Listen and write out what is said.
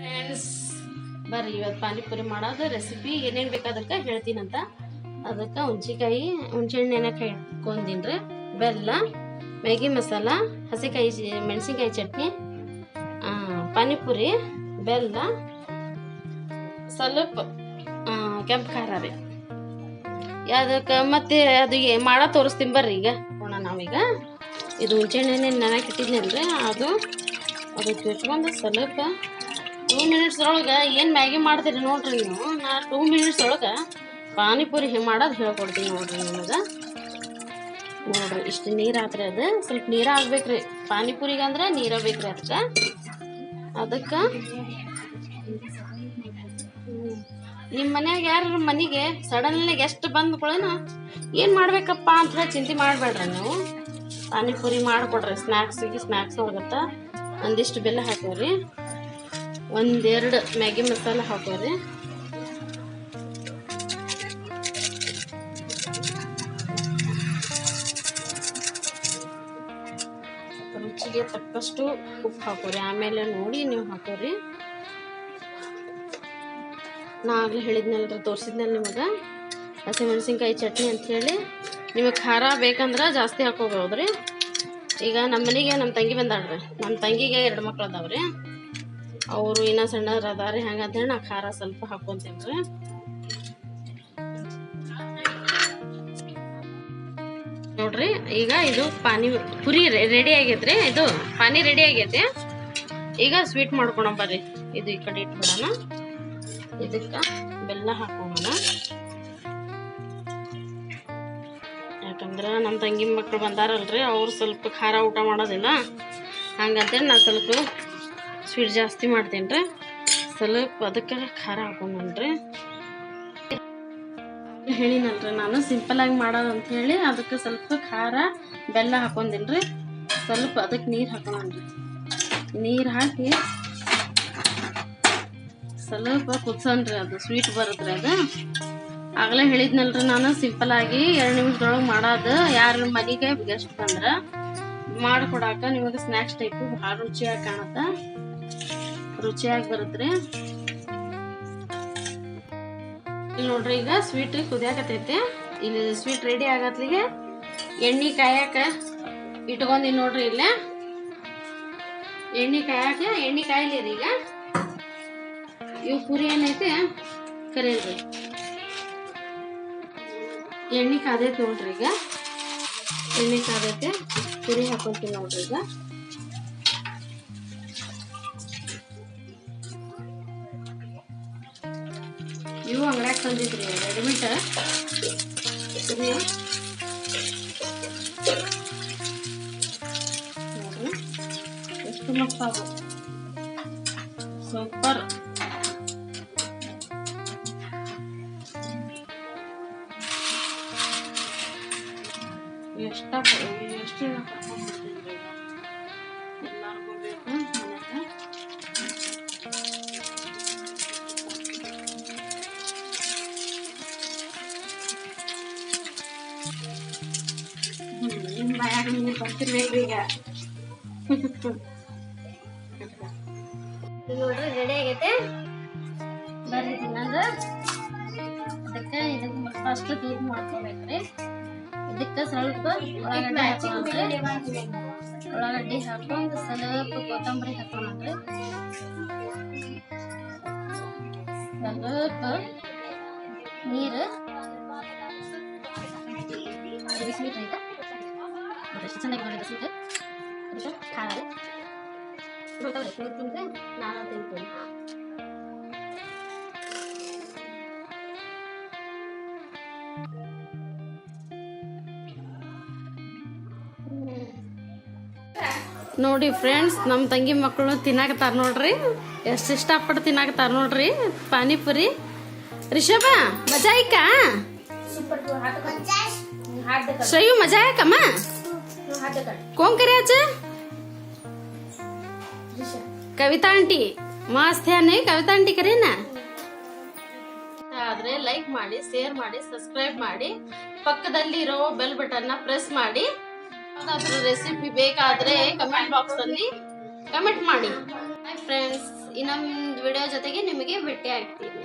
Friends ಬರ್ರಿ ಇವತ್ತು ಪಾನಿಪುರಿ ಮಾಡೋದು ರೆಸಿಪಿ ಏನೇನು ಬೇಕಾದಕ್ಕೆ ಹೇಳ್ತೀನಂತ. ಅದಕ್ಕೆ ಹುಣಸೆಹಣ್ಣು ನೆನೆಕ್ಕೆ ಇಟ್ಕೊಂಡಿನ್ರಿ, ಬೆಲ್ಲ, ಮ್ಯಾಗಿ ಮಸಾಲ, ಹಸಿಕಾಯಿ ಮೆಣಸಿನ್ಕಾಯಿ ಚಟ್ನಿ, ಪಾನಿಪುರಿ, ಬೆಲ್ಲ, ಸ್ವಲ್ಪ ಕೆಂಪು ಖಾರ ರೀ. ಅದಕ್ಕೆ ಮತ್ತೆ ಅದು ಮಾಡೋ ತೋರಿಸ್ತೀನಿ ಬರ್ರಿ. ಈಗ ನಾವೀಗ ಇದು ಹುಣಸೆಹಣ್ಣೆ ನೆನೆಕ್ಕೆ ಇಟ್ಟಿದ್ನಲ್ರಿ, ಅದು ಇಟ್ಕೊಂಡು ಸ್ವಲ್ಪ 2 ಮಿನಿಟ್ಸ್ ಒಳಗೆ ಏನು ಮ್ಯಾಗಿ ಮಾಡ್ತೀರಿ ನೋಡ್ರಿ ನೀವು. ನಾ 2 ಮಿನಿಟ್ಸ್ ಒಳಗೆ ಪಾನಿಪುರಿ ಮಾಡೋದು ಹೇಳ್ಕೊಡ್ತೀನಿ ನೋಡ್ರಿ ನಿಮಗೆ. ನೋಡ್ರಿ ಇಷ್ಟು ನೀರು ಹಾಕ್ರಿ, ಅದು ಸ್ವಲ್ಪ ನೀರು ಹಾಕ್ಬೇಕ್ರಿ. ಪಾನಿಪುರಿಗೆ ಅಂದ್ರೆ ನೀರು ಬೇಕ್ರಿ. ಅದಕ್ಕೆ ನಿಮ್ಮ ಮನ್ಯಾಗ ಯಾರ ಮನೆಗೆ ಸಡನ್ಲಿ ಗೆಸ್ಟ್ ಬಂದ್ಕೊಳ್ಳೇನ ಏನು ಮಾಡ್ಬೇಕಪ್ಪ ಅಂತ ಹೇಳಿ ಚಿಂತೆ ಮಾಡಬೇಡ್ರಿ. ನೀವು ಪಾನಿಪುರಿ ಮಾಡಿಕೊಡ್ರಿ. ಸ್ನ್ಯಾಕ್ಸ್ ಹೋಗತ್ತ. ಒಂದಿಷ್ಟು ಬೆಲ್ಲ ಹಾಕೋರಿ, 1-2 ಮ್ಯಾಗಿ ಮಸಾಲ ಹಾಕೋರಿ, ರುಚಿಗೆ ತಕ್ಕಷ್ಟು ಉಪ್ಪು ಹಾಕೋರಿ. ಆಮೇಲೆ ನೋಡಿ ನೀವು ಹಾಕೋರಿ. ನಾ ಆಗಲೇ ಹೇಳಿದ್ನಲ್ರಿ, ತೋರಿಸಿದ್ನಲ್ಲ ನಿಮಗೆ, ಹಸಿಮೆಣಸಿನ್ಕಾಯಿ ಚಟ್ನಿ ಅಂಥೇಳಿ. ನಿಮಗೆ ಖಾರ ಬೇಕಂದ್ರೆ ಜಾಸ್ತಿ ಹಾಕೋಬೋದ್ರಿ. ಈಗ ನಮ್ಮ ಮನೆಗೆ ನಮ್ಮ ತಂಗಿ ಬಂದಾಳ್ರಿ. ನಮ್ಮ ತಂಗಿಗೆ 2 ಮಕ್ಳು ಅದಾವ್ರಿ. ಅವರು ಇನ್ನೂ ಸಣ್ಣವ್ರು ಅದಾವ್ರಿ. ಹಂಗಂತೇಳಿ ನಾ ಖಾರ ಸ್ವಲ್ಪ ಹಾಕ್ಕೊಂತೀನಿ ರೀ. ನೋಡ್ರಿ ಈಗ ಇದು ಪಾನಿಪುರಿ ರೆಡಿ ಆಗೈತ್ರಿ. ಇದು ಪಾನಿ ರೆಡಿ ಆಗೈತಿ. ಈಗ ಸ್ವೀಟ್ ಮಾಡ್ಕೊಳ ಬರ್ರಿ. ಇದು ಈ ಕಡೆ ಇಟ್ಬಿಡೋಣ. ಇದಕ್ಕೆ ಬೆಲ್ಲ ಹಾಕೋಣ, ಯಾಕಂದ್ರೆ ನಮ್ಮ ತಂಗಿ ಮಕ್ಕಳು ಬಂದಾರಲ್ರಿ, ಅವ್ರು ಸ್ವಲ್ಪ ಖಾರ ಊಟ ಮಾಡೋದಿಲ್ಲ. ಹಂಗಂತೇಳಿ ನಾನು ಸ್ವಲ್ಪ ಸ್ವೀಟ್ ಜಾಸ್ತಿ ಮಾಡ್ತೀನಿ ರೀ. ಸ್ವಲ್ಪ ಅದಕ್ಕೆ ಖಾರ ಹಾಕೊಂಡ್ರಿ. ಹೇಳಿನಲ್ರಿ ನಾನು ಸಿಂಪಲಾಗಿ ಮಾಡೋದು ಅಂಥೇಳಿ. ಅದಕ್ಕೆ ಸ್ವಲ್ಪ ಖಾರ ಬೆಲ್ಲ ಹಾಕೊಂದಿನಿ ರೀ. ಸ್ವಲ್ಪ ಅದಕ್ಕೆ ನೀರು ಹಾಕೊಂಡ್ರಿ. ನೀರು ಹಾಕಿ ಸ್ವಲ್ಪ ಕುದ್ಸನ್ರಿ. ಅದು ಸ್ವೀಟ್ ಬರುತ್ತೆ. ಅದು ಆಗಲೇ ಹೇಳಿದ್ನಲ್ರಿ ನಾನು, ಸಿಂಪಲಾಗಿ 2 ನಿಮಿಷದೊಳಗೆ ಮಾಡೋದು. ಯಾರ ಮನೆಗೆ ಗೆಸ್ಟ್ ಬಂದ್ರೆ ಮಾಡಿಕೊಡಾಕ ನಿಮಗೆ ಸ್ನ್ಯಾಕ್ಸ್ ಟೈಪು ಭಾಳ ರುಚಿಯಾಗಿ ಕಾಣುತ್ತೆ, ರುಚಿಯಾಗಿ ಬರುತ್ತೆ. ಇಲ್ಲಿ ನೋಡ್ರಿ, ಈಗ ಸ್ವೀಟ್ ಕುದಿಯಾಕತೈತೆ. ಇಲ್ಲಿ ಸ್ವೀಟ್ ರೆಡಿ ಆಗತ್ಲಿಗೆ ಎಣ್ಣೆ ಕಾಯಕ ಇಟ್ಕೊಂಡಿ ನೋಡ್ರಿ. ಇಲ್ಲೇ ಎಣ್ಣೆ ಕಾಯಲಿ ರೀ. ಈಗ ಇವು ಪುರಿ ಏನೈತೆ ಕರೀರಿ. ಎಣ್ಣೆ ಕಾದೈತೆ ನೋಡ್ರಿ. ಈಗ ಎಣ್ಣೆ ಕಾದೈತೆ, ಪುರಿ ಹಾಕೊಂತೀನಿ ನೋಡ್ರಿ. ಈಗ ಇವು ಅಂಗಡ್ಯಾಗ ತಂದಿದ್ರಿ ರೆಡಿಮೇಡ್ ಪುರಿ. ನೋಡ್ರಿ ಎಷ್ಟು ಮಸ್ತ್ ಆಗು, ಸೂಪರ್. ಎಷ್ಟು ಕರ್ಕೊಂಡ್ಬಿಡ್ತೀನಿ ಎಲ್ಲರಿಗೂ ಬೇಕು ಮನೆಗೆ. ನಿಮ್ಮ ಬಾಯಾಗ ನೀವು ಬರ್ತಿರ್ಬೇಕು ಈಗ. ನೋಡ್ರಿ ರೆಡಿ ಆಗೈತೆ ಬರ್ರಿ ತಿನ್ನೋದು. ಅದಕ್ಕೆ ಇದಕ್ಕೆ ಫಸ್ಟ್ ದೂರ ಮಾಡ್ಕೋಬೇಕ್ರಿ. ಇದಕ್ಕೆ ಸ್ವಲ್ಪ ಉಳ್ಳಾಗಡ್ಡಿ ಹಾಕೋಣ್ರಿ. ಉಳ್ಳಾಗಡ್ಡಿ ಹಾಕೊಂಡು ಸ್ವಲ್ಪ ಕೊತ್ತಂಬರಿ ಹಾಕೋಣ್ರಿ. ಸ್ವಲ್ಪ ನೀರು, ಸ್ವೀಟ್ ಐತೆ ಎಷ್ಟು ಚೆನ್ನಾಗಿ ಮಾಡಿದೆ ಸ್ವೀಟ್. ಖಾರ ಬರ್ತಾವ್ರಿ. ತಿಂದ್ರೆ ನಾನು ತಿಂತೀನಿ. ನೋಡಿ ಫ್ರೆಂಡ್ಸ್, ನಮ್ಮ ತಂಗಿ ಮಕ್ಕಳು ತಿನ್ನಾಕತ್ತಾರ ನೋಡ್ರಿ. ಎಷ್ಟು ಇಷ್ಟಪಟ್ಟು ತಿನ್ನಾಕತ್ತಾರ ನೋಡ್ರಿ ಪಾನಿಪುರಿ. ರಿಷಭ ಮಜಾ ಆಯ್ಕ? श्रेयू मजा है कमा? कौन करे आज? कविता आंटी मस्त है नहीं? कविता आंटी करे ना? ಆದ್ರೆ ಲೈಕ್ ಮಾಡಿ, ಶೇರ್ ಮಾಡಿ, ಸಬ್ಸ್ಕ್ರೈಬ್ ಮಾಡಿ, ಪಕ್ಕದಲ್ಲಿರೋ ಬೆಲ್ ಬಟನ್ ನ ಪ್ರೆಸ್ ಮಾಡಿ. ಯಾವ್ದಾದ್ರು ರೆಸಿಪಿ ಬೇಕಾದ್ರೆ ಕಮೆಂಟ್ ಬಾಕ್ಸ್ ಅಲ್ಲಿ ಕಮೆಂಟ್ ಮಾಡಿ. ಫ್ರೆಂಡ್ಸ್, ಇನ್ನೊಂದು ವಿಡಿಯೋ ಜೊತೆಗೆ ನಿಮಗೆ ಭೇಟಿ ಆಗ್ತೀನಿ.